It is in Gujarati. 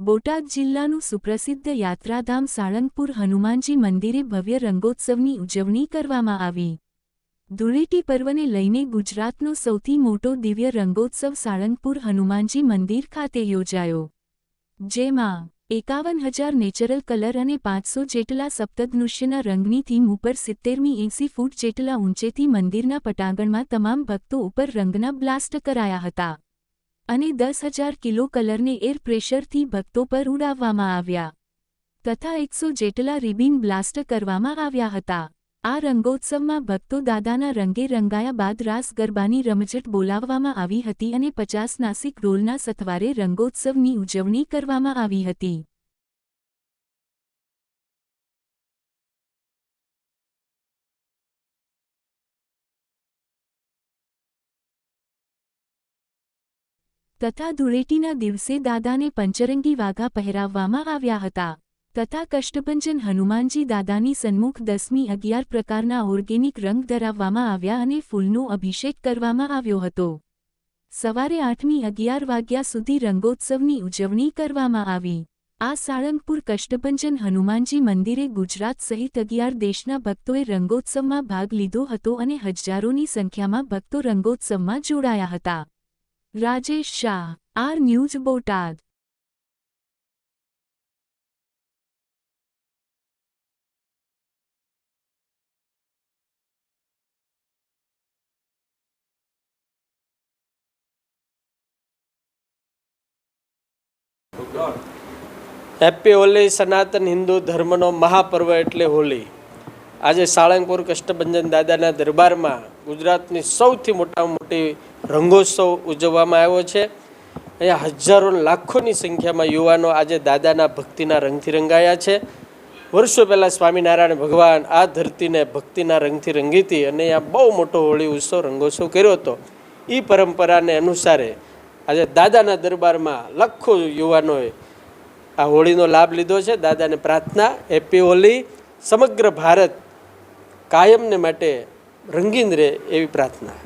બોટાદ જિલ્લાનું સુપ્રસિદ્ધ યાત્રાધામ સાળંગપુર હનુમાનજી મંદિરે ભવ્ય રંગોત્સવની ઉજવણી કરવામાં આવી। ધૂળેટી પર્વને લઈને ગુજરાતનો સૌથી મોટો દિવ્ય રંગોત્સવ સાળંગપુર હનુમાનજી મંદિર ખાતે યોજાયો, જેમાં 51,000 નેચરલ કલર અને 500 જેટલા સપ્તધનુષ્યના રંગની થીમ ઉપર 70મી 80 ફૂટ જેટલા ઊંચેથી મંદિરના પટાંગણમાં તમામ ભક્તો ઉપર રંગના બ્લાસ્ટ કરાયા હતા અને 10,000 કિલો કલરને એર પ્રેશરથી ભક્તો પર ઉડાવવામાં આવ્યા તથા 100 જેટલા રિબિન બ્લાસ્ટ કરવામાં આવ્યા હતા। આ રંગોત્સવમાં ભક્તો દાદાના રંગે રંગાયા બાદ રાસ ગરબાની રમઝટ બોલાવવામાં આવી હતી અને 50 નાસિક ઢોલના સથવારે રંગોત્સવની ઉજવણી કરવામાં આવી હતી। તથા ધૂળેટીના દિવસે દાદાને પંચરંગી વાઘા પહેરાવવામાં આવ્યા હતા તથા કષ્ટભંજન હનુમાનજી દાદાની સન્મુખ 10મી 11 પ્રકારના ઓર્ગેનિક રંગ ધરાવવામાં આવ્યા અને ફૂલનો અભિષેક કરવામાં આવ્યો હતો। સવારે 8મી 11 વાગ્યા સુધી રંગોત્સવની ઉજવણી કરવામાં આવી। આ સાળંગપુર કષ્ટભંજન હનુમાનજી મંદિરે ગુજરાત સહિત 11 દેશના ભક્તોએ રંગોત્સવમાં ભાગ લીધો હતો અને હજારોની સંખ્યામાં ભક્તો રંગોત્સવમાં જોડાયા હતા। Rajesh Shah, R news, Botad. Happy Holi. સનાતન હિન્દુ ધર્મનો મહાપર્વ એટલે હોલી। આજે સાળંગપુર કષ્ટભંજન દાદાના દરબારમાં ગુજરાતની સૌથી મોટી રંગોત્સવ ઉજવવામાં આવ્યો છે। અહીંયા હજારો લાખોની સંખ્યામાં યુવાનો આજે દાદાના ભક્તિના રંગથી રંગાયા છે। વર્ષો પહેલાં સ્વામિનારાયણ ભગવાન આ ધરતીને ભક્તિના રંગથી રંગી હતી અને અહીંયા બહુ મોટો હોળી ઉત્સવ રંગોત્સવ કર્યો હતો। એ પરંપરાને અનુસારે આજે દાદાના દરબારમાં લાખો યુવાનોએ આ હોળીનો લાભ લીધો છે। દાદાને પ્રાર્થના, હેપી હોલી। સમગ્ર ભારત કાયમને માટે રંગીન રહે એવી પ્રાર્થના।